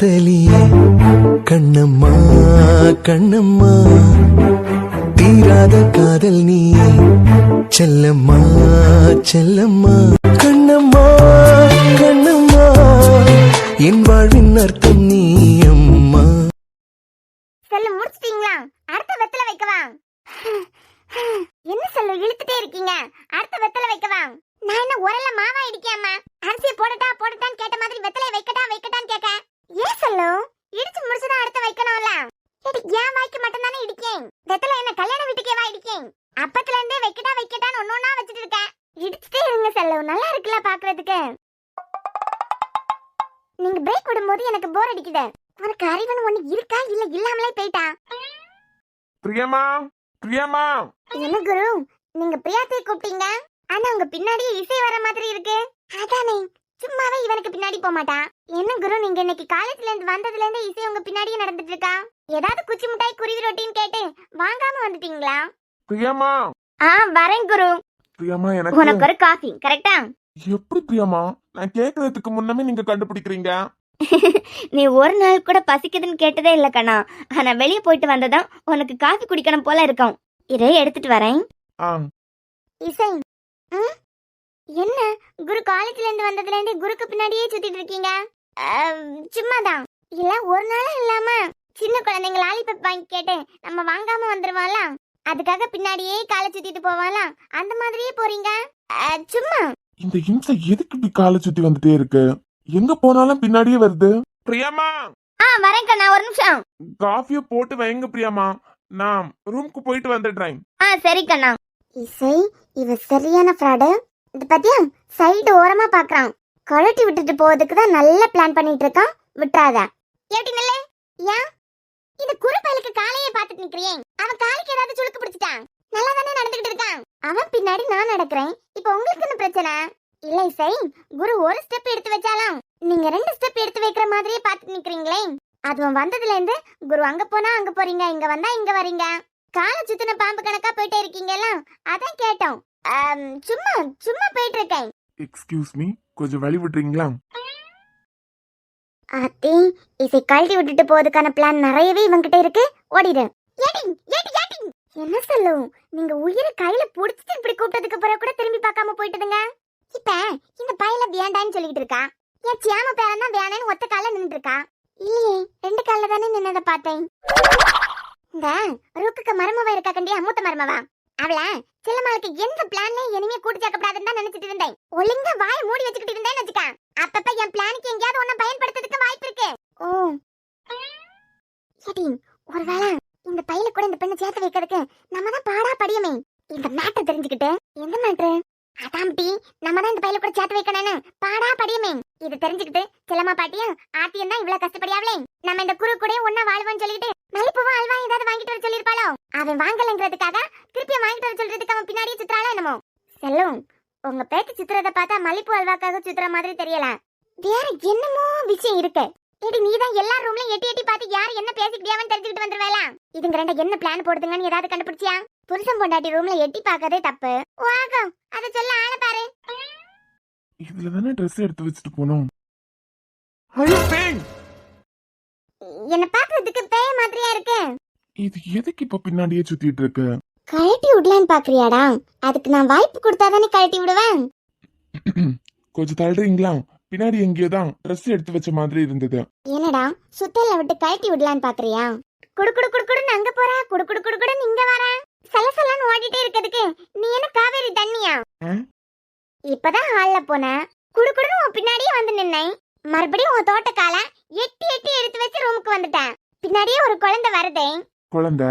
காதலியே கண்ணம்மா கண்ணம்மா தீராத காதல் நீ செல்லம்மா செல்லம்மா கண்ணம்மா கண்ணம்மா என் வாழ்வின் அர்த்தம் நீ அம்மா. செல்ல முடிச்சிட்டீங்களா? அடுத்த வெத்தல வைக்கவா? என்ன செல்ல இழுத்துட்டே இருக்கீங்க? அடுத்த வெத்தல வைக்கவா? நான் என்ன உரல்ல மாவா இடிக்காம அரிசியை போடட்டா போடட்டான்னு கேட்ட மாதிரி வெத்தலையை வைக்கட்டா வைக்கட்டான்னு கேட்க. ஏன் செல்லு இடிச்சு முடிச்சுதான் அடுத்த வைக்கணும்ல? ஏன் வாய்க்கு மட்டும் தானே இடிக்கேன். வெத்தலை என்ன கல்யாண வீட்டுக்கேவா இடிக்கேன்? அப்பத்துல இருந்தே வைக்கட்டா வைக்கட்டான்னு ஒன்னொன்னா வச்சுட்டு இருக்கேன். இடிச்சுட்டே இருங்க செல்லு, நல்லா இருக்குல்ல பாக்குறதுக்கு. நீங்க பிரேக் விடும்போது எனக்கு போர் அடிக்குது. உனக்கு அறிவுன்னு ஒண்ணு இருக்கா இல்ல இல்லாமலே போயிட்டா? பிரியமா பிரியமா. என்ன குரு நீங்க பிரியாத்தை கூப்பிட்டீங்க, ஆனா உங்க பின்னாடியே இசை வர மாதிரி இருக்கு. அதானே சும்மாவே இவனுக்கு பின்னாடி போக மாட்டான். என்ன குரு நீங்க இன்னைக்கு காலேஜ்ல இருந்து வந்ததுல இருந்து இசை உங்க பின்னாடியே நடந்துட்டு இருக்கா? ஏதாவது குச்சி மிட்டாய் குருவி ரொட்டின்னு கேட்டு வாங்காம வந்துட்டீங்களா? பிரியமா. வரேன் குரு. பிரியமா எனக்கு உனக்கு ஒரு காஃபி கரெக்டா? எப்படி பிரியமா? நான் கேக்குறதுக்கு முன்னமே நீங்க கண்டுபிடிக்கிறீங்க. நீ ஒரு நாள் கூட பசிக்குதுன்னு கேட்டதே இல்ல கண்ணா. ஆனா வெளியே போயிட்டு வந்ததான் உனக்கு காஃபி குடிக்கணும் போல இருக்கும். இதை எடுத்துட்டு வரேன். இசை என்ன குரு காலேஜ்ல இருந்து வந்ததுல இருந்து குருக்கு பின்னாடியே சுத்திட்டு இருக்கீங்க? சும்மாதான். இல்ல ஒரு நாளும் இல்லாம சின்ன குழந்தைங்க லாலிபப் வாங்கி கேட்டு நம்ம வாங்காம வந்துருவாங்களா, அதுக்காக பின்னாடியே காலை சுத்திட்டு போவாங்களா, அந்த மாதிரியே போறீங்க. சும்மா இந்த இம்சை எதுக்கு இப்படி காலை சுத்தி வந்துட்டே இருக்கு? எங்க போனாலும் பின்னாடியே வருது. பிரியமா. வரேன் கண்ணா, ஒரு நிமிஷம். காஃபிய போட்டு வைங்க பிரியமா, நான் ரூமுக்கு போயிட்டு வந்துடுறேன். சரி கண்ணா. இசை இவ சரியான ஃப்ராடு. இது பத்தியா சைடு ஓரமா பாக்குறான். கழட்டி விட்டுட்டு போறதுக்கு தான் நல்ல பிளான் பண்ணிட்டு இருக்கான். விட்டுறாத. எப்படி நில்ல? ஏன் இந்த குறுப்பயலுக்கு காலையே பாத்துட்டு நிக்கிறியே? அவன் காலுக்கு ஏதாவது சுளுக்கு பிடிச்சிட்டான்? நல்லா தானே நடந்துகிட்டு இருக்கான். அவன் பின்னாடி நான் நடக்கிறேன். இப்போ உங்களுக்கு என்ன பிரச்சனை? இல்ல இசை, குரு ஒரு ஸ்டெப் எடுத்து வச்சாலாம் நீங்க 2 ஸ்டெப் எடுத்து வைக்கிற மாதிரியே பாத்துட்டு நிக்கிறீங்களே. அதுவும் வந்ததுல இருந்து குரு அங்க போனா அங்க போறீங்க, இங்க வந்தா இங்க வரீங்க. காலை சுத்தின பாம்பு கணக்கா போயிட்டே இருக்கீங்கல்ல, அதான் கேட்டோம். சும்மா சும்மா போயிட்டு இருக்கேன். எக்ஸ்கியூஸ் மீ, கொஞ்சம் வழி விட்டுறீங்களா? ஆத்தி இசை கழட்டி விட்டுட்டு போறதுக்கான பிளான் நிறையவே இவங்கிட்ட இருக்கு. ஓடிடு. என்ன சொல்லும் நீங்க உயிரை கையில புடிச்சிட்டு இப்படி கூப்பிட்டதுக்கு பிறகு கூட திரும்பி பார்க்காம போயிட்டுதுங்க. இப்ப இந்த பையல வேண்டான்னு சொல்லிட்டு இருக்கா. என் சியாம பேரன் தான் வேணான்னு ஒத்த கால நின்னுட்டு இருக்கா. இல்லையே 2 கால்ல தானே நின்னத பார்த்தேன். இந்த ருக்குக்கு மருமவா இருக்கா கண்டியா, மூத்த மருமவா. அவள சிலமாளுக்கு எந்த பிளான்லயும் இனிமே கூட்டி சேர்க்கப்படாதுன்னு தான் நினைச்சிட்டு இருந்தேன். ஒழுங்கா வாயை மூடி வச்சுக்கிட்டு இருந்தேன்னு வச்சுக்க, அப்பப்ப என் பிளானுக்கு எங்கேயாவது ஒன்ன பயன்படுத்துறதுக்கு வாய்ப்பு இருக்கு. சரி ஒருவேளை இந்த பையில கூட இந்த பெண்ணை சேர்த்து வைக்கிறதுக்கு நம்ம தான் பாடா படியுமே. இந்த மேட்டர் தெரிஞ்சுக்கிட்டு. எந்த மேட்டர்? அதாம்டி நம்ம தான் இந்த பையில கூட சேர்த்து வைக்கணும்னு பாடா படியுமே. இது தெரிஞ்சுக்கிட்டு சிலமா பாட்டியும் ஆத்தியும் தான் இவ்வளவு கஷ்டப்படியாவளே. நம்ம இந்த குரு கூட ஒன்னா வாழ்வோம்னு சொல்லிட்டு மல்லிப்பூவா அல்வா ஏதாவது வாங்கிட்டு வர சொல்லிருப்பாளோ. அவன் வாங்கலங்கிறதுக்காக திருப்பியும் வாங்கிட்டு வர சொல்றதுக்கு அவன் பின்னாடியே சுத்துறாளோ என்னமோ. செல்லும் உங்க பேச்சு சுத்துறத பார்த்தா மல்லிப்பூ அல்வாக்காக சுத்துற மாதிரி தெரியல. வேற என்னமோ விஷயம் இருக்கு. ஏடி நீ தான் எல்லா ரூம்லயும் எட்டி எட்டி பார்த்து யார் என்ன பேசிக்கிட்டியாவன்னு தெரிஞ்சுக்கிட்டு வந்துருவேல. இதுங்க 2 என்ன பிளான் போடுதுங்கன்னு ஏதாவது கண்டுபிடிச்சியா? புருஷன் பொண்டாட்டி ரூம்ல எட்டி பார்க்கறதே தப்பு. வாகம் அத சொல்ல ஆள பாரு. இதுல தானே ட்ரெஸ் எடுத்து வச்சிட்டு போனோம். என்ன பாக்குறதுக்கு பேய் மாதிரியா இருக்கு. இது எதுக்கு இப்ப பின்னாடியே சுத்திட்டு இருக்கு? கழட்டி விடலான்னு பாக்குறியாடா? அதுக்கு நான் வாய்ப்பு கொடுத்தாதானே கழட்டி விடுவேன். கொஞ்சம் தள்ளுறீங்களா? பின்னாடி எங்கேயோ தான் ட்ரெஸ் எடுத்து வச்ச மாதிரி இருந்தது. என்னடா சுத்தல விட்டு கழட்டி விடலான்னு பாக்குறியா? குடு குடு குடு குடுன்னு அங்க போற, குடு குடு குடு குடுன்னு இங்க வர. சலசலன்னு ஓடிட்டே இருக்கிறதுக்கு நீ என்ன காவேரி தண்ணியா? இப்பதான் ஹால்ல போன, குடு குடுன்னு உன் பின்னாடியே வந்து நின்னேன். மறுபடியும் உன் தோட்டக்கால எட்டி எட்டி எடுத்து வச்சு ரூமுக்கு வந்துட்டேன். பின்னாடியே ஒரு குழந்தை வருதே. குழந்தை?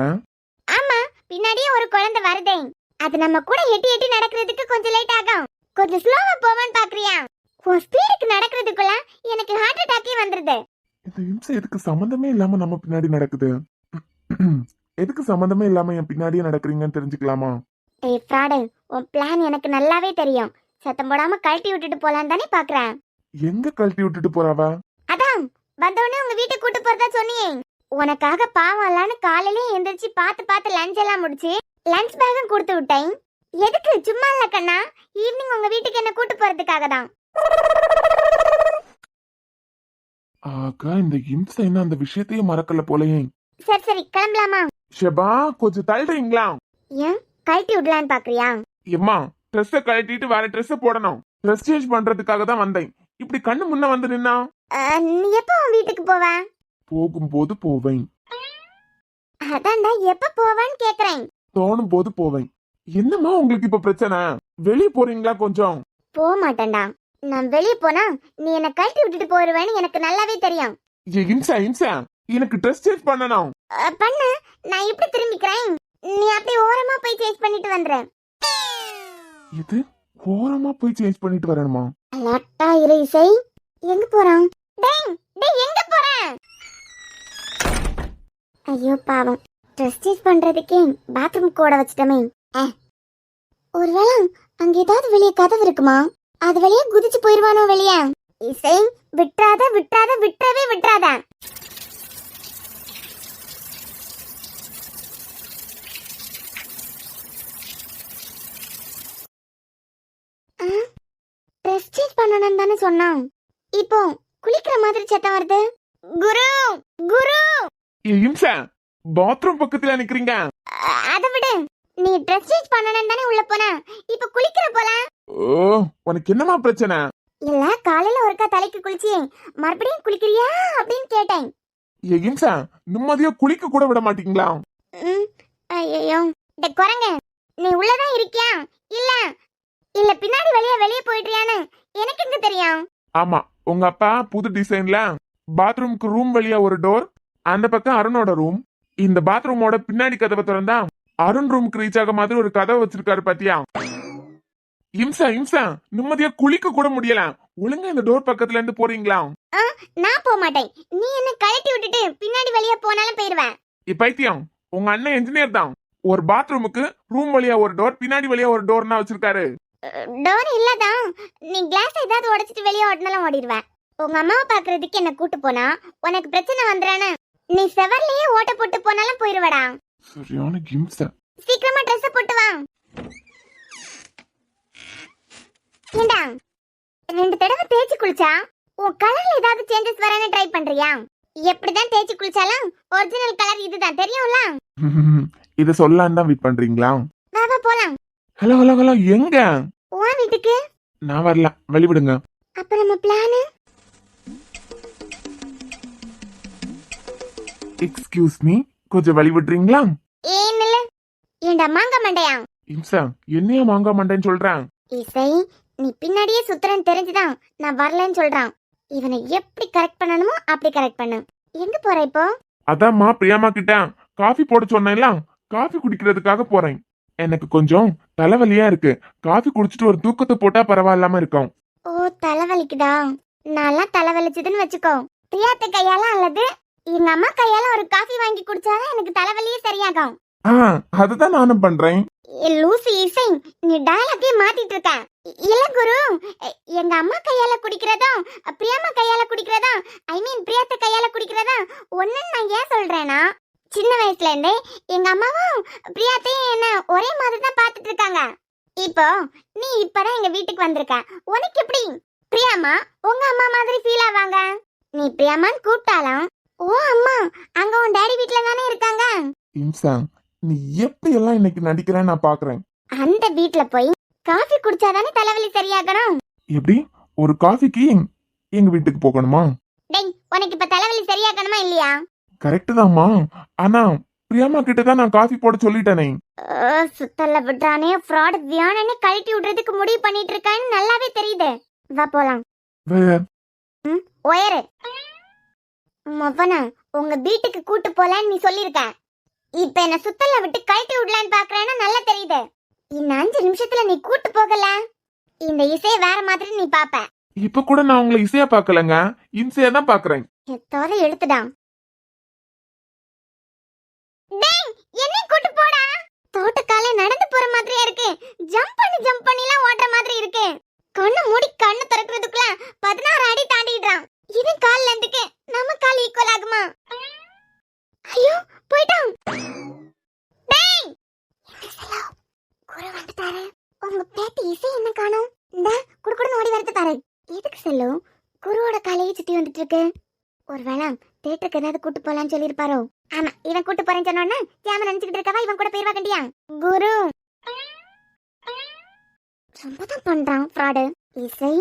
ஆமா பின்னாடியே ஒரு குழந்தை வருதே. அது நம்ம கூட எட்டி எட்டி நடக்கிறதுக்கு கொஞ்சம் லேட் ஆகும். கொஞ்சம் ஸ்லோவா போவான்னு பாக்குறியா? உன் ஸ்பீடுக்கு நடக்கிறதுக்குள்ள எனக்கு ஹார்ட் அட்டாக்கே வந்துருது. இந்த இம்சை எதுக்கு சம்பந்தமே இல்லாம நம்ம பின்னாடி நடக்குது? எதுக்கு சம்பந்தமே இல்லாம என் பின்னாடியே நடக்கிறீங்கன்னு தெரிஞ்சுக்கலாமா? ஏய் ஃப்ராடு, உன் பிளான் எனக்கு நல்லாவே தெரியும். சத்தம் போடாம கழட்டி விட்டுட்டு போலான்னு தானே பாக்குறேன். எங்க கழட்டி விட்டுட்டு போறாவா? அதான் வந்தவனே உங்க வீட்டுக்கு கூட்டு போறதா சொன்னியே. உனக்காக பாவம் இல்லான்னு காலையிலே எந்திரிச்சு பார்த்து லஞ்ச் எல்லாம் முடிச்சு லஞ்ச் பேக்கும் கொடுத்து விட்டேன். எதுக்கு? சும்மா இல்ல கண்ணா, ஈவினிங் உங்க வீட்டுக்கு என்ன கூட்டு போறதுக்காக தான். ஆகா, இந்த இம்சை இன்னும் அந்த விஷயத்தையே மறக்கல போலயே. சரி சரி கிளம்பலாமா? ஷெபா, கொஞ்சம் தள்ளுறீங்களா? ஏன் கழட்டி விடலான்னு பாக்குறியா? எம்மா, ட்ரெஸ்ஸ கழட்டிட்டு வேற ட்ரெஸ் போடணும். ட்ரெஸ் சேஞ்ச் பண்றதுக்காக தான் வந்தேன். இப்படி கண்ணு முன்ன வந்து நின்னா நீ எப்போ உன் வீட்டுக்கு போவ? போகும்போது போவேன், அதான்டா எப்ப போவேன்னு கேக்குறேன். தோணும் போது போவேன். என்னம்மா உங்களுக்கு இப்ப பிரச்சனை? வெளியே போறீங்களா கொஞ்சம்? போக மாட்டேன்டா. நான் வெளியே போனா நீ என்ன கழட்டி விட்டுட்டு போயிருவேன்னு எனக்கு நல்லாவே தெரியும். இம்சா இம்சா, எனக்கு ட்ரெஸ் சேஞ்ச் பண்ணணும். பண்ணு, நான் இப்படி திரும்பிக்கிறேன். நீ அப்படியே ஓரமா போய் சேஞ்ச் பண்ணிட்டு வந்துரு. இது ஓரமா போய் சேஞ்ச் பண்ணிட்டு வரணுமா? லட்டா இரு இசை. எங்க போறான்? டேய் டேய் எங்க போற? ஐயோ பாவம், ட்ரெஸ் சேஞ்ச் பண்றதுக்கே பாத்ரூம் கூட வச்சிட்டமே. ஒருவேளை அங்க ஏதாவது வெளியே கதவு இருக்குமா? அது வழியா குதிச்சு போயிருவானோ வெளியே? இசை, விட்டுறாத விட்டுறாத விட்டுறவே விட்டுறாத. ட்ரெஸ் சேஞ்ச் பண்ணணும் தானே சொன்னான். இப்போ குளிக்கிற மாதிரி சத்தம் வருது. குரு குரு. இம்சா, பாத்ரூம் பக்கத்துல நிக்கிறீங்க. அதை விடு, நீ ட்ரெஸ் சேஞ்ச் பண்ணணும் தானே உள்ள போன. இப்போ குளிக்கிற போல. ஓ, உனக்கு என்னமா பிரச்சனை? இல்ல, காலையில ஒருக்கா தலைக்கு குளிச்சு மறுபடியும் குளிக்கிறியா அப்படின்னு கேட்டேன். இம்சா, நிம்மதியா குளிக்க கூட விட மாட்டீங்களா? ஐயோ, இந்த குரங்க, நீ உள்ளதான் இருக்கியா இல்ல இல்ல பின்னாடி வெளியே போயிட்டியான்னு எனக்கு எங்க தெரியும்? ஆமா, உங்க அப்பா புது டிசைன்ல பாத்ரூம்க்கு ரூம் வழியா ஒரு டோர், அந்த பக்கம் அருணோட ரூம். இந்த பாத்ரூமோட பின்னாடி கதவை திறந்தா அருண் ரூமுக்கு ரீச் ஆக மாதிரி ஒரு கதவை வச்சிருக்காரு பாத்தியா? இம்சா இம்சா, நிம்மதியா குளிக்க கூட முடியல. ஒழுங்கா இந்த டோர் பக்கத்துல இருந்து போறீங்களா? நான் போக மாட்டேன். நீ என்ன கழட்டி விட்டுட்டு பின்னாடி வெளியே போனாலும் போயிருவேன். பைத்தியம், உங்க அண்ணன் என்ஜினியர் தான். ஒரு பாத்ரூமுக்கு ரூம் வழியா ஒரு டோர், பின்னாடி வழியா ஒரு டோர்னா வச்சிருக்காரு. டோர் இல்லதான், நீ கிளாஸ் ஏதாவது உடைச்சிட்டு வெளியே ஓடினாலும் ஓடிடுவேன். உங்க அம்மாவை பாக்குறதுக்கு என்ன கூட்டு போனா உனக்கு பிரச்சனை வந்துறானே. நீ செவர்லயே ஓட்ட போட்டு போனாலும் போயிருவடா. சரியான இம்சை. சீக்கிரமா ட்ரெஸ் போட்டு வா. ஏண்டா, 2 தடவை தேய்ச்சி குளிச்சா உன் கலர்ல ஏதாவது சேஞ்சஸ் வரானே ட்ரை பண்றியா? எப்படிதான் தேய்ச்சி குளிச்சாலும் ஒரிஜினல் கலர் இதுதான், தெரியும்ல? இத சொல்லலாம் தான் வெயிட் பண்றீங்களா? வா வா போலாம். ஹலோ ஹலோ ஹலோ, எங்க? உன் வீட்டுக்கு. நான் வரல, வெளிவிடுங்க. அப்ப நம்ம பிளான். எக்ஸ்கியூஸ் மீ, கொஞ்சம் வழி விடுறீங்களா? ஏன் இல்ல? ஏண்டா மாங்க மண்டையா? இம்சா, என்னையா வாங்க மாட்டேன்னு சொல்றேன்? இசை, நீ பின்னாடியே சுத்துறன்னு தெரிஞ்சுதான் நான் வரலன்னு சொல்றான். இவனை எப்படி கரெக்ட் பண்ணணுமோ அப்படி கரெக்ட் பண்ணு. எங்க போற இப்போ? அதாம்மா பிரியாமா கிட்ட காஃபி போட சொன்னேன்ல, காஃபி குடிக்கிறதுக்காக போறேன். எனக்கு கொஞ்சம் தலைவலியா இருக்கு. காஃபி குடிச்சிட்டு ஒரு தூக்கத்தை போட்டா பரவாயில்லாம இருக்கும். ஓ, தலைவலிக்குதா? நல்லா தலைவலிச்சதுன்னு வச்சுக்கோ, பிரியாத்த கையால அல்லது எங்க அம்மா கையால ஒரு காஃபி வாங்கி குடிச்சாதான் எனக்கு தலைவலியே சரியாகும். அதுதான் நானும் பண்றேன். லூசி இசை, நீ டயலாக்கே மாத்திட்டு இருக்க. இல்ல குரு, எங்க அம்மா கையால குடிக்கிறதும் பிரியாமா கையால குடிக்கிறதும், ஐ மீன் பிரியாத்த கையால குடிக்கிறதும் ஒண்ணுன்னு நான் ஏன் சொல்றேன்னா, சின்ன வயசுல இருந்தே எங்க அம்மாவும் பிரியாத்தையும் என்ன ஒரே மாதிரி தான் பாத்துட்டு இருக்காங்க. இப்போ நீ இப்பதான் எங்க வீட்டுக்கு வந்திருக்க, உனக்கு எப்படி பிரியாமா உங்க அம்மா மாதிரி ஃபீல் ஆவாங்க? நீ பிரியாமான்னு கூப்பிட்டாலும் ஓ அம்மா அங்க உன் டாடி வீட்ல தானே இருக்காங்க. இம்சா, நீ எப்படி எல்லாம் இன்னைக்கு நடிக்கிறேன்னு நான் பாக்குறேன். அந்த வீட்ல போய் காஃபி குடிச்சாதானே தலைவலி சரியாகணும். எப்படி ஒரு காஃபிக்கு எங்க வீட்டுக்கு போகணுமா? டேய், உனக்கு இப்ப தலைவலி சரியாகணுமா இல்லையா? கரெக்ட் தான்மா, ஆனா பிரியாமா கிட்ட தான் நான் காஃபி போட சொல்லிட்டேனே. சுத்தல விடுறானே, ஃப்ராட் வியானனே கழட்டி விடுறதுக்கு முடிவு பண்ணிட்டு இருக்கான்னு நல்லாவே தெரியுது. வா போலாம். ஒயரு மவனா, உங்க வீட்டுக்கு கூட்டு போலன்னு நீ சொல்லிருக்க. இப்ப என்ன சுத்தல விட்டு கழட்டி விடலான்னு பாக்குறேன்னா நல்லா தெரியுது. இன்னும் 5 நிமிஷத்துல நீ கூட்டு போகல, இந்த இசைய வேற மாதிரி நீ பாப்ப. இப்ப கூட நான் உங்களை இசையா பாக்கலங்க, இம்சையா தான் பாக்குறேன். தோற எடுத்துடான். டேய், என்னை கூட்டு போடா. தோட்டக்காலே நடந்து போற மாதிரியே இருக்கு. ஜம்ப் பண்ணிலாம் ஓடுற மாதிரி இருக்கு. கண்ணு மூடி கண்ணு திறக்கிறதுக்குள்ள 16 அடி தாண்டிடுறான். இது கால் லெந்துக்கு நம்ம கால் ஈக்குவல் ஆகுமா? ஐயோ, போய்ட்டான். டேய், குரு வந்துட்டாரு. உங்க பேத்தி இசை என்ன காணோம்? இந்த குடுகுடுன்னு ஓடி வரது பாரு. எதுக்கு செல்லு குருவோட காலையை சுத்தி வந்துட்டு இருக்கு? ஒருவேளை தேட்டருக்கு ஏதாவது கூட்டு போலான்னு சொல்லிருப்பாரோ? ஆமா, இவன் கூட்டு போறேன்னு சொன்னோன்னா ஜாம நினைச்சுக்கிட்டு இருக்கவா இவன் கூட போயிருவா கண்டியா? குரு ரொம்பதான் பண்றான் ஃப்ராடு. இசை,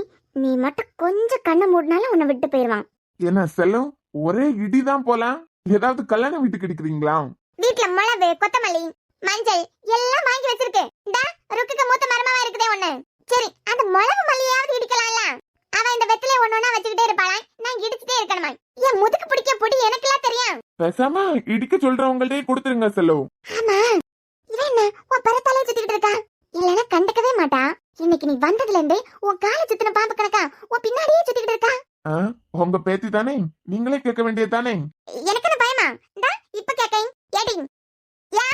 நீ மட்டும் கொஞ்சம் கண்ணை மூடினாலும் உன்னை விட்டு போயிருவான். என்ன செல்லம், ஒரே இடிதான் போலாம். ஏதாவது கல்யாண வீட்டுக்கு எடுக்கிறீங்களா? வீட்டுல மிளகு, கொத்தமல்லி, மஞ்சள் எல்லாம் வாங்கி வச்சிருக்கு. ருக்குக்கு மூத்த மரமாவா இருக்குதே ஒண்ணு. சரி, அந்த மிளகு மல்லியாவது இடிக்கலாம்ல. அவன் இந்த வெத்திலே ஒண்ணு வச்சுக்கிட்டே இருப்பாளா, நான் இடிச்சுட்டே இருக்கணுமா? என் முதுக்கு பிடிக்க பொடி எனக்கு எல்லாம் தெரியும். பேசாம இடிக்க சொல்றவங்கள்டே கொடுத்துருங்க செல்லம். ஆமா, இவன் என்ன உன் பரத்தாலே சுத்திக்கிட்டு இருக்கா? இல்லனா கண்டுக்கவே மாட்டா. இன்னைக்கு நீ வந்ததுல இருந்தே உன் காலை சுத்தின பாம்பு கணக்கா உன் பின்னாடியே சுத்திக்கிட்டு இருக்கா. உங்க பேத்தி தானே, நீங்களே கேட்க வேண்டியது தானே. எனக்கு என்ன பயமா? இந்தா இப்ப கேக்கேன். ஏடி யா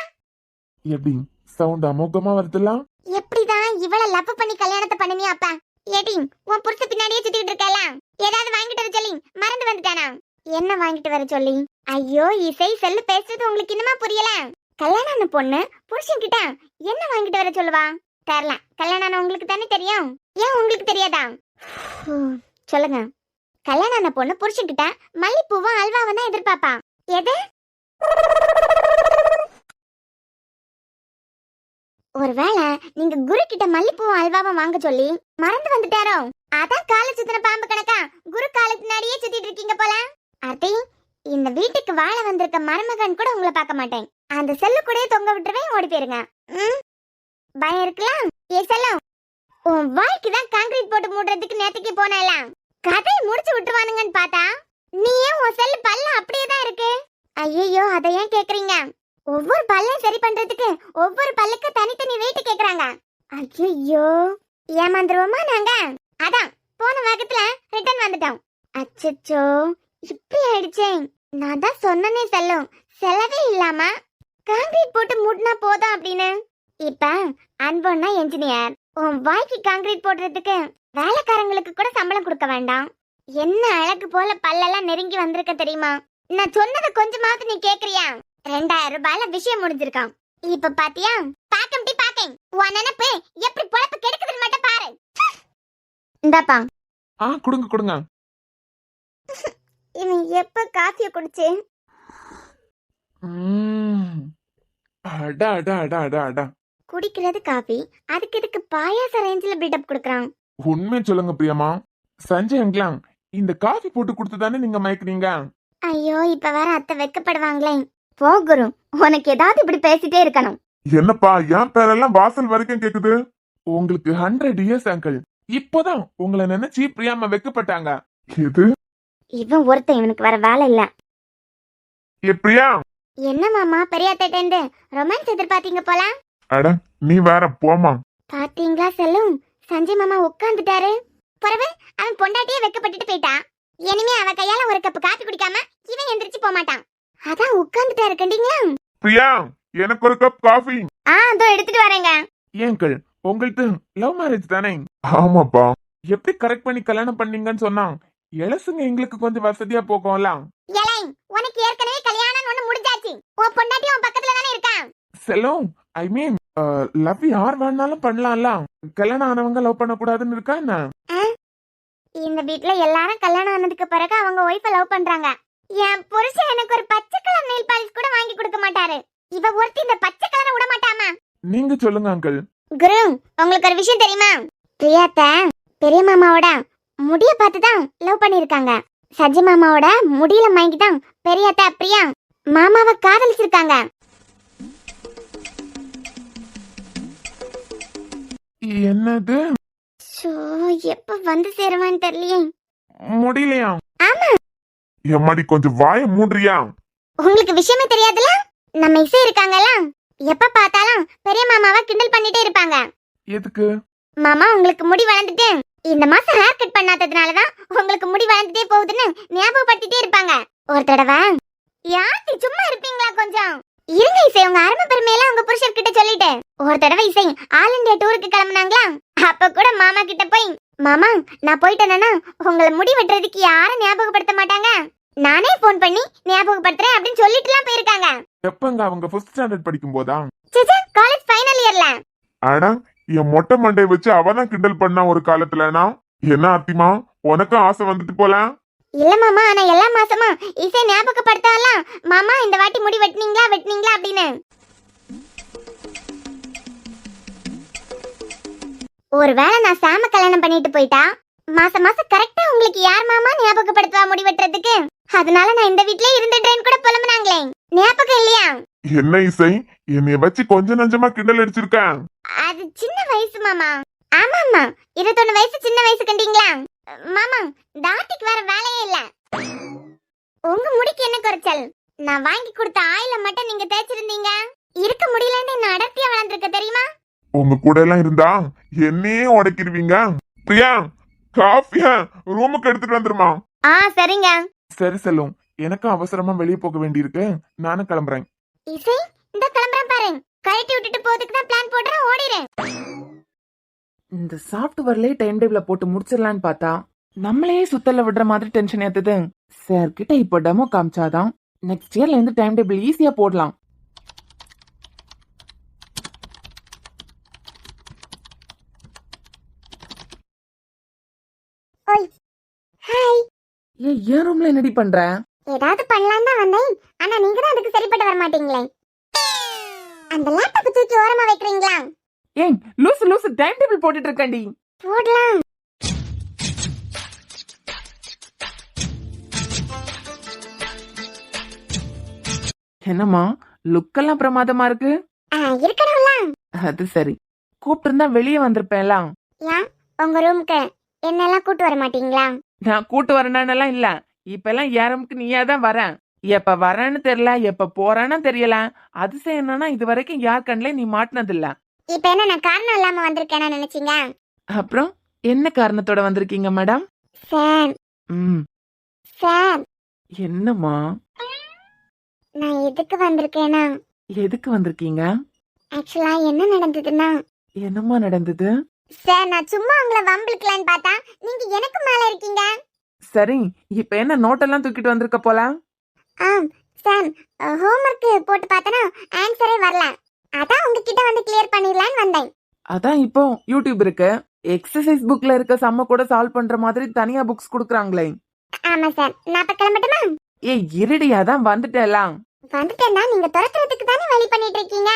எப்படி சவுண்ட் அமோகமா வருதுலாம்? எப்படிதான் இவள லவ் பண்ணி கல்யாணத்தை பண்ணனியா அப்பா? ஏடி உன் புருஷ பின்னாடியே சுத்திக்கிட்டு இருக்கல. ஏதாவது வாங்கிட்டு வர சொல்லி மறந்து வந்துட்டானா? என்ன வாங்கிட்டு வர சொல்லி? ஐயோ இசை, செல்லு பேசுறது உங்களுக்கு இன்னுமா புரியல? கல்யாணம் பொண்ணு புருஷன் கிட்ட என்ன வாங்கிட்டு வர சொல்லுவா? தெரியல. கல்யாணம் உங்களுக்கு தானே தெரியும், ஏன் உங்களுக்கு தெரியாதா? சொல்லுங்க. கல்யாணம் பொண்ணு புருஷன் கிட்ட மல்லிப்பூவும் அல்வாவும் தான் எதிர்பார்ப்பா. எது? ஒருவேளை நீங்க குரு கிட்ட மல்லிப்பூவும் அல்வாவும் வாங்க சொல்லி மறந்து வந்துட்டாரோ? அதான் காலை சுத்தின பாம்பு கணக்கா குரு காலுக்கு முன்னாடியே சுத்திட்டு இருக்கீங்க போல. அத்தை, இந்த வீட்டுக்கு வாழ வந்திருக்க மருமகன் கூட உங்களை பார்க்க மாட்டேன். அந்த செல்லு கூட தொங்க விட்டுருவேன், ஓடி போயிருங்க. பயம் இருக்கலாம். ஏ செல்லம், உன் வாய்க்கு தான் கான்கிரீட் போட்டு மூடுறதுக்கு நேத்துக்கு போனலாம். கதை முடிச்சு விட்டுருவானுங்கன்னு பார்த்தா நீயே உன் செல்லு பல்ல அப்படியே தான் இருக்கு. ஐயோ, அதை ஏன் கேக்குறீங்க? ஒவ்வொரு பல்லையும் சரி பண்றதுக்கு ஒவ்வொரு பல்லுக்கு தனித்தனி வெயிட் கேக்குறாங்க. ஐயோ, ஏமாந்துருவோமா நாங்க? அதான் போன வேகத்துல ரிட்டர்ன் வந்துட்டோம். அச்சச்சோ, இப்படி ஆயிடுச்சே. நான் தான் சொன்னனே செல்லும், செலவே இல்லாம கான்கிரீட் போட்டு மூடினா போதும் அப்படின்னு. இப்ப அன்பொன்னா என்ஜினியர், உன் வாய்க்கு கான்கிரீட் போடுறதுக்கு வேலைக்காரங்களுக்கு கூட சம்பளம் கொடுக்க வேண்டாம். என்ன அழகு போல பல்லெல்லாம் நெருங்கி வந்திருக்க தெரியுமா? நான் சொன்னதை கொஞ்சமாவது நீ கேக்குறியா? 2000 ரூபாயில விஷயம் முடிஞ்சிருக்கான். இப்ப பாத்தியா? பாக்கம் டி பாக்கேன். உன் நினைப்பு எப்படி பொழப்பு கெடுக்குதுன்னு மட்டும் பாரு. இந்தாப்பா. கொடுங்க கொடுங்க. இவன் எப்ப காஃபிய குடிச்சு? அடா அடா அடா அடா அடா. குடிக்கிறது காஃபி, அதுக்கு இதுக்கு பாயாச ரேஞ்சில பில்டப் கொடுக்கறான். உண்மை சொல்லுங்க பிரியமா, சஞ்சய் அங்கிளாங் இந்த காஃபி போட்டு கொடுத்துதானே நீங்க மயக்குறீங்க? ஐயோ, இப்ப வேற அத்தை வெக்கப்படுவாங்களே. போ குரு, உனக்கு ஏதாவது இப்படி பேசிட்டே இருக்கணும். என்னப்பா, என் பேரெல்லாம் வாசல் வரைக்கும் கேக்குது. உங்களுக்கு 100 இயர்ஸ் அங்கிள். இப்போதான் உங்களை நினைச்சு பிரியாம வெக்கப்பட்டாங்க. இது இவன் ஒருத்தன், இவனுக்கு வேற வேலை இல்ல. ஏ பிரியா. என்ன மாமா, பெரிய அத்தைட்ட இருந்து ரொமான்ஸ் எதிர்பார்த்தீங்க போல. அட நீ வேற போமா. பாத்தீங்களா செல்லும், சஞ்சய் மாமா உட்கார்ந்துட்டாரு. பிறகு அவன் பொண்டாட்டியே வெக்கப்பட்டுட்டு போயிட்டா. இனிமே அவ கையால ஒரு கப் காபி குடிக்காம இவன் எந்திரிச்சு போக மாட்டான். அதான் உட்கார்ந்துட்டாரு கண்டீங்களா? பிரியா, எனக்கு ஒரு கப் காஃபி. அதோ எடுத்துட்டு வரேங்க. ஏங்கள், உங்களுக்கு லவ் மேரேஜ் தானே? ஆமாப்பா. எப்படி கரெக்ட் பண்ணி கல்யாணம் பண்ணீங்கன்னு சொன்னா எலசுங்க எங்களுக்கு கொஞ்சம் வசதியா போகும்ல. ஏலே, உனக்கு ஏற்கனவே கல்யாணம் ஒண்ணு முடிஞ்சாச்சு. உன் பொண்டாட்டி உன் பக்கத்துல தானே இருக்கா. செல்லம், ஐ மீன் லவ் யார் வேணாலும் பண்ணலாம்ல. கல்யாணம் ஆனவங்க லவ் பண்ண கூடாதுன்னு இருக்கா என்ன? இந்த வீட்ல எல்லாரும் கல்யாணம் ஆனதுக்கு பிறகு அவங்க ஒய்ஃபை லவ் பண்றாங்க. என் புருஷன் எனக்கு ஒரு பச்சை கலர் நெயில் பாலிஷ் கூட வாங்கி கொடுக்க மாட்டாரு. இவ ஒருத்தி இந்த பச்சை கலரை விட மாட்டாமா. நீங்க சொல்லுங்க அங்கிள். குரு, உங்களுக்கு ஒரு விஷயம் தெரியுமா? பிரியாத்த பெரிய மாமாவோட முடிய பார்த்துதான் லவ் பண்ணிருக்காங்க. சஜி மாமாவோட முடியில மயங்கிதான் பெரியாத்த பிரியா மாமாவை காதலிச்சிருக்காங்க. என்னது? எப்ப வந்து சேருவான்னு தெரியலையே. முடியலையா? ஆமா. எம்மாடி, கொஞ்சம் வாய மூடுறியா? உங்களுக்கு விஷயமே தெரியாதுல? நம்ம இசை இருக்காங்கல்ல, எப்ப பார்த்தாலும் பெரிய மாமாவை கிண்டல் பண்ணிட்டே இருப்பாங்க. எதுக்கு? மாமா, உங்களுக்கு முடி வளர்ந்துட்டு இந்த மாசம் ஹேர் கட் பண்ணாததுனாலதான் உங்களுக்கு முடி வளர்ந்துட்டே போகுதுன்னு ஞாபகப்படுத்திட்டே இருப்பாங்க. ஒரு தடவை யாத்தி சும்மா இருப்பீங்களா? கொஞ்சம் இருங்க இசை, உங்க அருமை பெருமையெல்லாம் உங்க புருஷர் கிட்ட சொல்லிட்டு. ஒரு தடவை இசை ஆல் இந்தியா டூருக்கு கிளம்புனாங்களா, அப்ப கூட மாமா கிட்ட போய், மாமா நான் போயிட்டேன்னா உங்களை முடி வெட்டுறதுக்கு யாரும் ஞாபகப்படுத்த மாட்டாங்க, நானே போன் பண்ணி ஞாபகப்படுத்துறேன் அப்படின்னு சொல்லிட்டுலாம் போயிருக்காங்க. எப்பங்க அவங்க ஃபர்ஸ்ட் ஸ்டாண்டர்ட் படிக்கும் போதா? காலேஜ் ஃபைனல் இயர்ல. ஆனா என் மொட்டை மண்டை வச்சு அவதான் கிண்டல் பண்ணா ஒரு காலத்துலனா. என்ன ஆத்திமா, உனக்கும் ஆசை வந்துட்டு போல? இல்ல மாமா, ஆனா எல்லா மாசமா இசை ஞாபகப்படுத்தலாம், மாமா இந்த வாட்டி முடி வெட்டினீங்களா வெட்டினீங்களா அப்படின்னு. ஒருவேளை நான் சாம கல்யாணம் பண்ணிட்டு போயிட்டா மாசம் மாசம் கரெக்டா உங்களுக்கு யார் மாமா ஞாபகப்படுத்துவா முடி வெட்டுறதுக்கு? அதனால நான் இந்த வீட்லயே இருந்துட்டேன்னு கூட புலம்புனாங்களே, ஞாபகம் இல்லையா? என்ன இசை, என்னைய வச்சு கொஞ்ச நஞ்சமா கிண்டல் அடிச்சிருக்கேன். அது சின்ன வயசு மாமா. ஆமாமா, 21 வயசு சின்ன வயசு கண்டீங்களா மாமா? தாட்டிக்கு வேற வேலையே இல்ல. உங்க முடிக்கு என்ன குறைச்சல்? நான் வாங்கி கொடுத்த ஆயில மட்டும் நீங்க தேய்ச்சிருந்தீங்க, இருக்க முடியலன்னு என்ன அடர்த்தியா வளர்ந்துருக்க தெரியுமா? உங்க கூட எல்லாம் இருந்தா என்னையே உடைக்கிருவீங்க. பிரியா, காஃபியா ரூமுக்கு எடுத்துட்டு வந்துருமா? சரிங்க. சரி செல்லும், எனக்கும் அவசரமா வெளியே போக வேண்டியிருக்கு, நானும் கிளம்புறேன். இசை, இந்த கிளம்புறேன் பாரு. கழட்டி விட்டுட்டு போறதுக்கு தான் பிளான் போடுறேன், ஓடிறேன். இந்த சாஃப்ட்வேர்லயே டைம் டேபிள போட்டு முடிச்சிடலான்னு பார்த்தா நம்மளையே சுத்தல விடுற மாதிரி டென்ஷன் ஏத்துது. சார் கிட்ட இப்போ டெமோ காமிச்சாதான் நெக்ஸ்ட் இயர்ல இருந்து டைம் டேபிள் ஈஸியா போடலாம். ஓய், ஹாய். ஏன் ரூம்ல என்னடி பண்ற? ஏதாவது பண்ணலாம் தான் வந்தேன், ஆனா நீங்க தான் அதுக்கு சரிப்பட்டு வர மாட்டீங்களே. அந்த லேப்டாப் தூக்கி ஓரமா வைக்கிறீங்களா? ஏன் லூசு டைம் டேபிள் போட்டுட்டு இருக்கேன்டி. போடலாம். என்னம்மா லுக்கெல்லாம் பிரமாதமா இருக்கு. இருக்கணும்ல. அது சரி, கூப்பிட்டு இருந்தா வெளியே வந்திருப்பேன்ல. ஏன் உங்க ரூமுக்கு என்னெல்லாம் கூட்டு வர மாட்டீங்களா? நான் கூட்டு வரேன்னு இல்ல, இப்ப எல்லாம் யாருமுக்கு நீயா தான் வரேன். எப்ப வரேன்னு தெரியல, எப்ப போறேன்னு தெரியல. அதிசயம் என்னன்னா இது வரைக்கும் யார் கண்ணிலே நீ மாட்டினது இல்ல. இப்ப என்ன நான் காரணம் இல்லாம வந்திருக்கேன்னு நினைச்சீங்க? அப்புறம் என்ன காரணத்தோட வந்திருக்கீங்க மேடம்? சார், சார், என்னம்மா நான் எதுக்கு வந்திருக்கேனா, எதுக்கு வந்திருக்கீங்க? ஆக்சுவலா என்ன நடந்ததுன்னா, என்னம்மா நடந்தது? சார் நான் சும்மா உங்களை வம்பிழுக்கலான்னு பார்த்தா நீங்க எனக்கு மேல இருக்கீங்க. சரி, இப்ப என்ன நோட்டெல்லாம் தூக்கிட்டு வந்திருக்க போல? சார், ஹோம்வொர்க் போட்டு பார்த்தனா ஆன்சரே வரல, அதான் உங்ககிட்ட வந்து கிளியர் பண்ணிடலான்னு வந்தேன். அதான் இப்போ யூடியூப் இருக்கு, எக்ஸசைஸ் புக்ல இருக்க சம்ம கூட சால்வ் பண்ற மாதிரி தனியா புக்ஸ் குடுக்குறாங்களே. ஆமா சார், நான் இப்ப கிளம்பட்டுமா? இருடி, அதான் வந்துட்டேலாம். வந்துட்டேன்னா நீங்க துரத்துறதுக்கு தானே வழி பண்ணிட்டு இருக்கீங்க.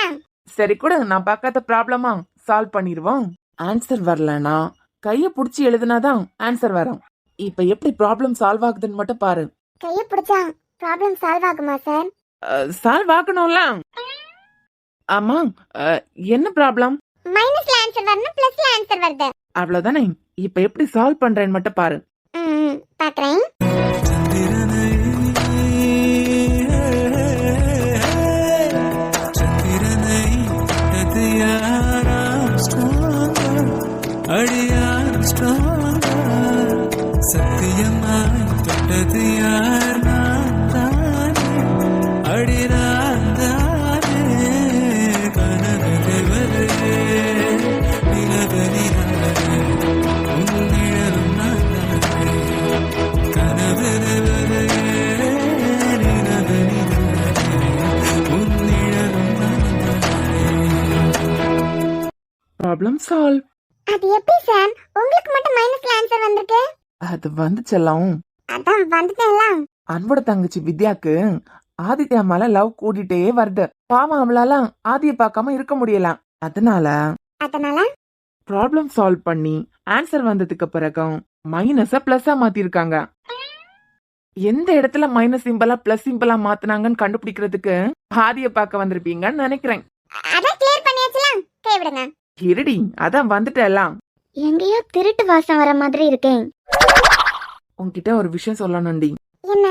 சரி கூட, நான் பார்க்காத ப்ராப்ளமா சால்வ் பண்ணிடுவோம். ஆன்சர் வரலனா கைய புடிச்சு எழுதுனாதான் ஆன்சர் வரும். இப்ப எப்படி ப்ராப்ளம் சால்வ் ஆகுதுன்னு மட்டும் பாரு. கைய பிடிச்சா ப்ராப்ளம் சால்வ் ஆகுமா சார்? சால்வ் ஆகணும்ல. ஆமா, என்ன ப்ராப்ளம்? மைனஸ்ல ஆன்சர் வரணும், பிளஸ்ல ஆன்சர் வருது. அவ்வளவுதானே. இப்ப எப்படி சால்வ் பண்றேன்னு மட்டும் பாரு. பாக்குறேன். சத்தியமாய் தொட்டது யார்? நான் தானே, அடிதான் தானே. கனவு நிலவரிதானே, உன் நிழலும் நான் தானே. கனவு நிலவரிதானே, உன் நிழலும் நான் தானே. Problem solve. அது எப்படி சார் உங்களுக்கு மட்டும் மைனஸ்ல ஆன்சர் வந்திருக்கு? அது வந்துச்செல்லாம். அதான் வந்துட்டேன்ல. அன்போட தங்கச்சி வித்யாக்கு ஆதித்யா மேல லவ் கூட்டிட்டே வருது. பாவம், அவளால ஆதிய பார்க்காம இருக்க முடியல. அதனால ப்ராப்ளம் சால்வ் பண்ணி ஆன்சர் வந்ததுக்கு பிறகு மைனஸ பிளஸ்ஸா மாத்திருக்காங்க. எந்த இடத்துல மைனஸ் சிம்பிளா பிளஸ் சிம்பிளா மாத்தினாங்கன்னு கண்டுபிடிக்கிறதுக்கு ஆதிய பார்க்க வந்திருப்பீங்கன்னு நினைக்கிறேன். அதான் கிளியர் பண்ணியாச்சுல, கை விடுங்க. இருடி, அதான் வந்துட்டேலாம். எங்கேயோ திருட்டு வாசம் வர மாதிரி இருக்கேன். உன்கிட்ட ஒரு விஷயம் சொல்லணும்டி. என்ன?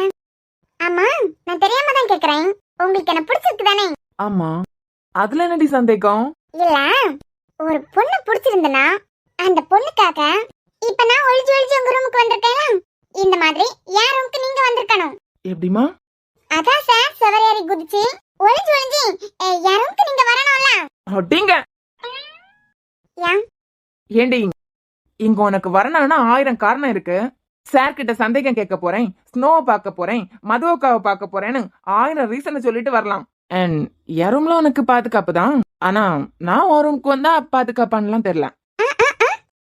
ஆமா, நான் தெரியாம தான் கேக்குறேன். உங்களுக்கு என்ன பிடிச்சிருக்கு தானே? ஆமா, அதுல என்னடி சந்தேகம்? இல்ல, ஒரு பொண்ணு பிடிச்சிருந்தனா அந்த பொண்ணுக்காக இப்ப நான் ஒளிஞ்சு ஒளிஞ்சு உங்க ரூமுக்கு வந்திருக்கேன். இந்த மாதிரி யார் ரூமுக்கு நீங்க வந்திருக்கணும். எப்படிமா? அதான் சார், செவரேறி குதிச்சு ஒளிஞ்சு ஒளிஞ்சு யார் ரூமுக்கு நீங்க வரணும்ல. அப்படிங்க. ஏண்டி, இங்க உனக்கு வரணும்னா 1000 காரணம் இருக்கு. சார் கிட்ட சந்தேகம் கேட்க போறேன், ஸ்னோவை பார்க்க போறேன், மதுவக்காவை பார்க்க போறேன்னு 1000 ரீசனை சொல்லிட்டு வரலாம். அண்ட் என் ரூம்ல உனக்கு பாதுகாப்பு தான், ஆனா நான் ஒரு ரூமுக்கு வந்தா பாதுகாப்பான்லாம் தெரியல.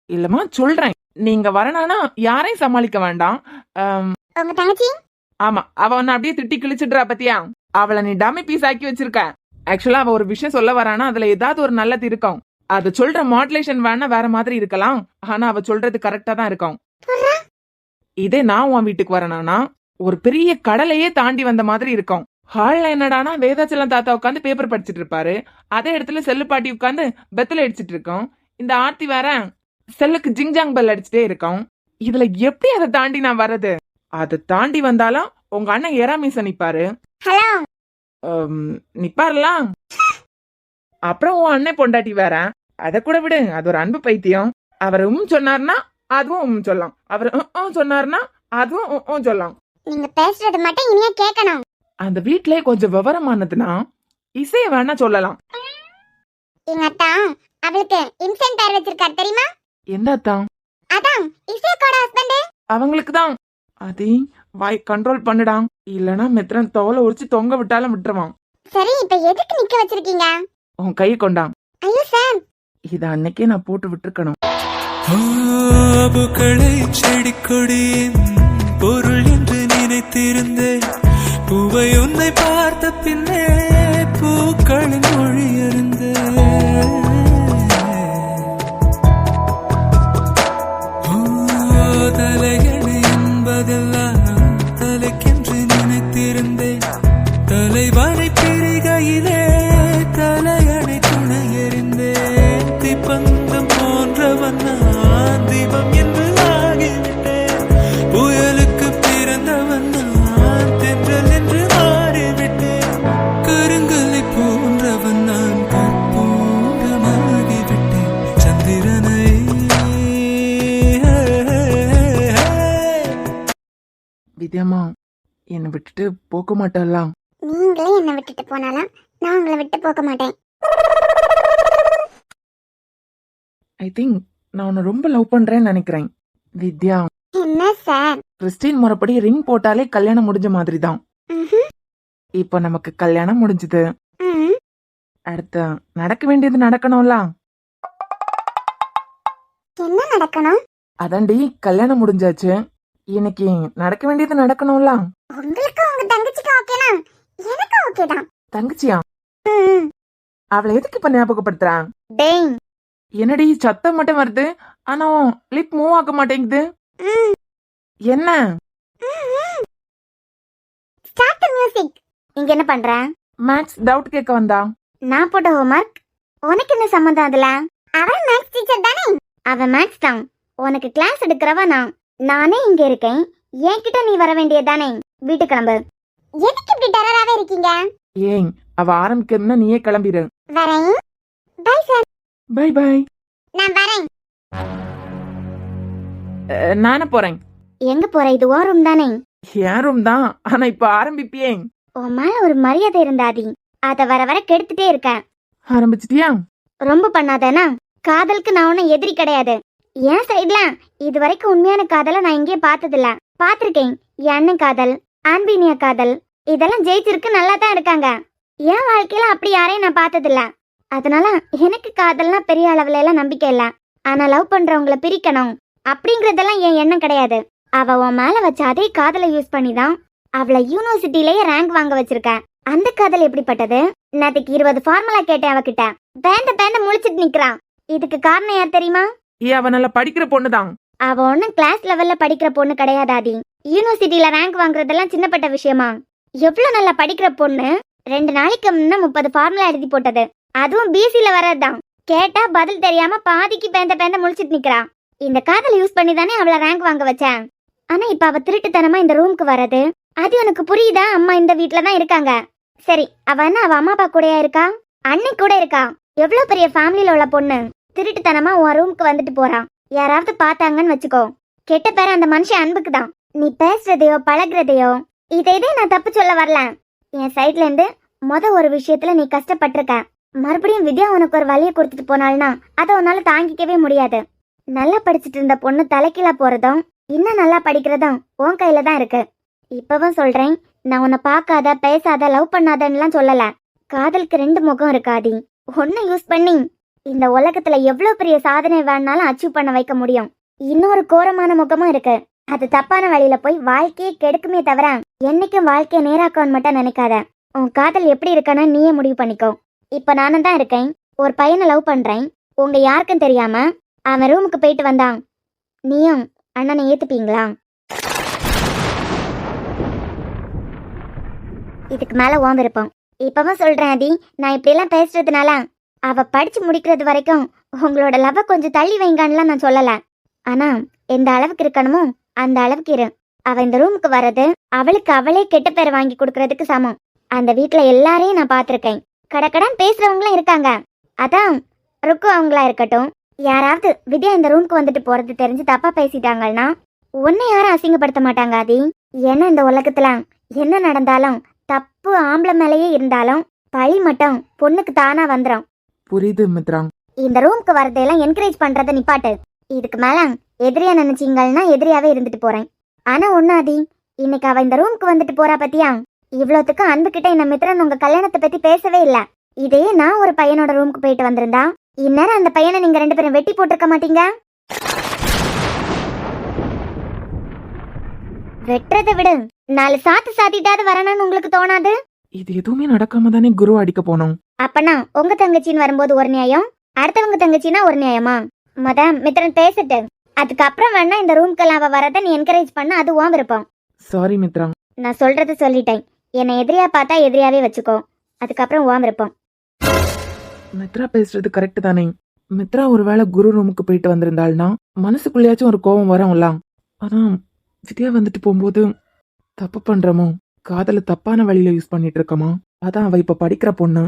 இல்லமா சொல்றேன், நீங்க வரணும்னா யாரையும் சமாளிக்க வேண்டாம். உங்க தங்கச்சி ஆமா, அவ உன்னை அப்படியே திட்டி கிழிச்சிடுறா பத்தியா? அவளை நீ டம்மி பீஸ் ஆக்கி வச்சிருக்க. ஆக்சுவலா அவ ஒரு விஷயம் சொல்ல வரானா அதுல ஏதாவது ஒரு நல்லது இருக்கும். அது சொல்ற மாடுலேஷன் வேணா வேற மாதிரி இருக்கலாம், ஆனா அவ சொல்றது கரெக்டா தான் இருக்கும். இதே நான் உன் வீட்டுக்கு வரணும்னா ஒரு பெரிய கடலையே தாண்டி வந்த மாதிரி இருக்கும். ஹால்ல என்னடானா வேதாச்சலம் தாத்தா உட்காந்து பேப்பர் படிச்சிட்டு இருப்பாரு, அதே இடத்துல செல்லு பாட்டி உட்காந்து பெத்தல அடிச்சிட்டு இருக்கோம். இந்த ஆர்த்தி வேற செல்லுக்கு ஜிங்ஜாங் பெல் அடிச்சுட்டே இருக்கும். இதுல எப்படி அதை தாண்டி நான் வர்றது? அதை தாண்டி வந்தாலும் உங்க அண்ணன் எராமீச நிப்பாரு. ஹலோ நிப்பாருலாம். அப்புறம் உன் அண்ணன் பொண்டாட்டி வேற, அத கூட விடு, அது ஒரு அன்பு பைத்தியம். அவர் சொன்னார்னா அதுவும் சொல்லலாம், அவர் சொன்னார்னா அதுவும் சொல்லலாம். நீங்க பேசுறது மட்டும் இனியா கேட்கணும். அந்த வீட்லயே கொஞ்சம் விவரமானதுன்னா இசைய வேணா சொல்லலாம். எங்க அத்தா அவளுக்கு இன்சென்ட் பேர் வச்சிருக்காரு தெரியுமா? எந்த அத்தான்? அதான் இசையோட ஹஸ்பண்ட். அவங்களுக்கு தான். அதே வாய் கண்ட்ரோல் பண்ணுடான், இல்லனா மெத்ரன் தோலை உரிச்சு தொங்க விட்டாலும் விட்டுருவான். சரி, இப்ப எதுக்கு நிக்க வச்சிருக்கீங்க? உன் கை கொண்டான். ஐயோ சார், இத அன்னைக்கே நான் போட்டு விட்டுருக்கணும். பூக்களை செடி கொடியின் பொருள் என்று நினைத்திருந்தேன். பூவை உன்னை பார்த்த பின்னே பூக்களின் மொழி அறிந்தேன். தலையணை என்பதெல்லாம் தலைக்கென்று நினைத்திருந்தேன். தலைவனை பிரிகையிலே தலையணை துணை எறிந்தேன். தீப்பந்தம் போன்றவன் நான் தீபம் என்று ஆகிவிட்டேன். புயலுக்கு பிறந்தவன் நான் தென்றல் என்று மாறிவிட்டேன். கருங்கலை போன்றவன் நான் கற்பூரமாகிவிட்டேன். சந்திரனை வித்யாமா என்னை விட்டுட்டு போக மாட்டலாம். நீங்களே என்ன விட்டுட்டு போனாலும் நான் உங்களை விட்டு போக மாட்டேன். ஐ திங்க் நான் உன்னை ரொம்ப லவ் பண்றேன்னு நினைக்கிறேன். வித்யா, என்ன சார்? கிறிஸ்டின் முறைப்படி ரிங் போட்டாலே கல்யாணம் முடிஞ்ச மாதிரி தான். இப்போ நமக்கு கல்யாணம் முடிஞ்சது, அடுத்து நடக்க வேண்டியது நடக்கணும்ல. என்ன நடக்கணும்? அதாண்டி கல்யாணம் முடிஞ்சாச்சு, இன்னைக்கு நடக்க வேண்டியது நடக்கணும்ல. உங்களுக்கு உங்க தங்கச்சிக்கு ஓகேனா? எனக்கு ஓகே தான். தங்கச்சியா? அவளை எதுக்கு இப்ப ஞாபகப்படுத்துறான்? டேய், என்னடி சத்தம் மட்டும் வருது, ஆனா லிப் மூவ் ஆக மாட்டேங்குது. என்ன? Start the music. இங்க என்ன பண்ற? மேக்ஸ் டவுட் கேட்க வந்தா. நான் போட்ட ஹோம்வொர்க் உனக்கு என்ன சம்பந்தம் அதுல? அவன் மேக்ஸ் டீச்சர் தானே? அவன் மேக்ஸ் தான், உனக்கு கிளாஸ் எடுக்கிறவ நான். நானே இங்க இருக்கேன், என்கிட்ட நீ வர வேண்டியதானே. வீட்டு கிளம்பு. எதுக்கு இப்படி டெரராவே இருக்கீங்க? ஏய், அவ ஆரம்பிக்கிறதுனா நீயே கிளம்பிடு. வரேன். Bye sir. Bye bye. நான் வரேன். நானே போறேன். எங்க போற? இது ஓ ரூம் தானே? என் ரூம் தான், ஆனா இப்ப ஆரம்பிப்பியே. உன் மேல ஒரு மரியாதை இருந்தாதி, அத வர வர கெடுத்துட்டே இருக்க. ஆரம்பிச்சிட்டியா? ரொம்ப பண்ணாதேனா? காதலுக்கு நான் ஒன்னும் எதிரி கிடையாது. என் சைட்ல இது வரைக்கும் உண்மையான காதலை நான் எங்கேயே பார்த்ததில்ல. பாத்திருக்கேன் என் அண்ணன் காதல், ஆன்பினியா காதல், இதெல்லாம் ஜெயிச்சிருக்கு, நல்லா தான் இருக்காங்க. என் வாழ்க்கையில அப்படி யாரையும் நான் பார்த்ததில்ல. அதனால எனக்கு காதல்னா பெரிய அளவுல எல்லாம் நம்பிக்கை இல்ல. ஆனா லவ் பண்றவங்கள பிரிக்கணும் அப்படிங்கறதெல்லாம் என் எண்ணம் கிடையாது. அவ உன் மேல வச்ச அதே காதலை யூஸ் பண்ணிதான் அவளை யூனிவர்சிட்டிலேயே ரேங்க் வாங்க வச்சிருக்க. அந்த காதல் எப்படிப்பட்டது? நேற்றுக்கு 20 ஃபார்முலா கேட்டேன் அவகிட்ட, பேந்த முழிச்சிட்டு நிக்கிறான். இதுக்கு காரணம் யார் தெரியுமா? அவ நல்லா படிக்கிற பொண்ணுதான். அவ ஒன்னும் கிளாஸ் லெவல்ல படிக்கிற பொண்ணு கிடையாதாதி. யூனிவர்சிட்டியில ரேங்க் வாங்குறதெல்லாம் சின்னப்பட்ட விஷயமா? எவ்வளவு நல்லா படிக்கிற பொண்ணு 2 நாளைக்கு முன்ன 30 ஃபார்முலா எழுதி போட்டது, அதுவும் பிசில வரதுதான். கேட்டா பதில் தெரியாம பாதிக்கு பேந்த முழிச்சிட்டு நிக்கிறா. இந்த காதலை யூஸ் பண்ணி தானே அவளை ரேங்க் வாங்க வச்சேன். ஆனா இப்ப அவ திருட்டுத்தனமா இந்த ரூமுக்கு வர்றது, அது உனக்கு புரியுதா? அம்மா இந்த வீட்டுல தான் இருக்காங்க. சரி, அவ என்ன அவ அம்மா அப்பா கூடயா இருக்கா? அன்னை கூட இருக்கா. எவ்வளவு பெரிய ஃபேமிலியில உள்ள பொண்ணு திருட்டுத்தனமா உன் ரூமுக்கு வந்துட்டு போறான். யாராவது பார்த்தாங்கன்னு வச்சுக்கோ, கெட்ட பேர அந்த மனுஷன் அன்புக்கு தான். நீ பேசுறதையோ பழகுறதையோ இதே நான் தப்பு சொல்ல வரல. என் சைட்ல இருந்து ஒரு விஷயத்துல நீ கஷ்டப்பட்டிருக்க. மறுபடியும் வித்யா உனக்கு ஒரு வழியை கொடுத்துட்டு போனால்னா அதை உன்னால தாங்கிக்கவே முடியாது. நல்லா படிச்சுட்டு இருந்த பொண்ணு தலைக்கீழா போறதும் இன்னும் நல்லா படிக்கிறதும் உன் கையில தான் இருக்கு. இப்பவும் சொல்றேன், நான் உன்னை பார்க்காத பேசாத லவ் பண்ணாதன்னுலாம் சொல்லல. காதலுக்கு 2 முகம் இருக்காதி. ஒன்னு யூஸ் பண்ணி இந்த உலகத்துல எவ்வளவு பெரிய சாதனை வேணாலும் அச்சீவ் பண்ண வைக்க முடியும். இன்னொரு கோரமான முகமும் இருக்கு. அது தப்பான வழியில போய் வாழ்க்கையே கெடுக்குமே தவிர என்னைக்கும் வாழ்க்கையை நேராக்கவன் மட்டும் நினைக்காத. உன் காதல் எப்படி இருக்கனா நீயே முடிவு பண்ணிக்கோ. இப்ப நானும் தான் இருக்கேன், ஒரு பையனை லவ் பண்றேன். உங்க யாருக்கும் தெரியாம அவன் ரூமுக்கு போயிட்டு வந்தான். நீயும் அண்ணனை ஏத்துப்பீங்களா? இதுக்கு மேல ஓம் விருப்பம். இப்பவும் சொல்றேன் ஆதி, நான் இப்படி எல்லாம் பேசுறதுனால அவ படிச்சு முடிக்கிறது வரைக்கும் உங்களோட லவ் கொஞ்சம் தள்ளி வைங்கன்னு நான் சொல்லல. ஆனா எந்த அளவுக்கு இருக்கணுமோ அந்த அளவுக்கு இரு. அவ இந்த ரூமுக்கு வர்றது அவளுக்கு அவளே கெட்ட பேர் வாங்கி கொடுக்கறதுக்கு சமம். அந்த வீட்டுல எல்லாரையும் நான் பாத்திருக்கேன். கடக்கடன் பேசுறவங்களும் இருக்காங்க. அதான் ருக்கு அவங்களா இருக்கட்டும், யாராவது வித்யா இந்த ரூமுக்கு வந்துட்டு போறது தெரிஞ்சு தப்பா பேசிட்டாங்கன்னா உன்னை யாரும் அசிங்கப்படுத்த மாட்டாங்க ஆதி. ஏன்னா இந்த உலகத்துல என்ன நடந்தாலும் தப்பு ஆம்பளை மேலேயே இருந்தாலும் பழி மட்டும் பொண்ணுக்கு தானா வந்துடும். புரியுது மித்ரா. இந்த ரூமுக்கு வரதையெல்லாம் என்கரேஜ் பண்றத நிப்பாட்டு. இதுக்கு மேல எதிரியா நினைச்சீங்கன்னா எதிரியாவே இருந்துட்டு போறேன். ஆனா ஒண்ணாதி, இன்னைக்கு அவ இந்த ரூமுக்கு வந்துட்டு போறா பத்தியா? இவ்வளோத்துக்கும் அன்பு கிட்ட இந்த மித்ரன் உங்க கல்யாணத்தை பத்தி பேசவே இல்ல. இதே நான் ஒரு பையனோட ரூமுக்கு போயிட்டு வந்திருந்தா இந்நேரம் அந்த பையனை நீங்க 2 பேரும் வெட்டி போட்டிருக்க மாட்டீங்க. வெட்டுறதை விடு 4 சாத்து சாத்திட்டாவது வரணும்னு உங்களுக்கு தோணாது? இது எதுவுமே நடக்காம தானே குரு அடிக்க போனோம். அப்பனா உங்க தங்கச்சின்னு வரும்போது ஒரு நியாயம், அடுத்தவங்க தங்கச்சின்னா ஒரு நியாயமா? மித்ரன் பேசிட்டு அதுக்கப்புறம் வேணா இந்த ரூம்க்கெல்லாம் அவ வரத நீ என்கரேஜ் பண்ண, அது உன் விருப்பம். சாரி மித்ரா. நான் சொல்றது சொல்லிட்டேன். என்னை எதிரியா பார்த்தா எதிரியாவே வச்சுக்கோ, அதுக்கப்புறம் உன் விருப்பம். மித்ரா பேசுறது கரெக்ட் தானே. மித்ரா ஒருவேளை குரு ரூமுக்கு போயிட்டு வந்திருந்தாள்னா மனசுக்குள்ளேயாச்சும் ஒரு கோபம் வரும்ல. அதான் வித்யா வந்துட்டு போகும்போது தப்பு பண்றோமோ, காதல தப்பான வழியில யூஸ் பண்ணிட்டு இருக்கோமா? அதான் அவ இப்ப படிக்கிற பொண்ணு,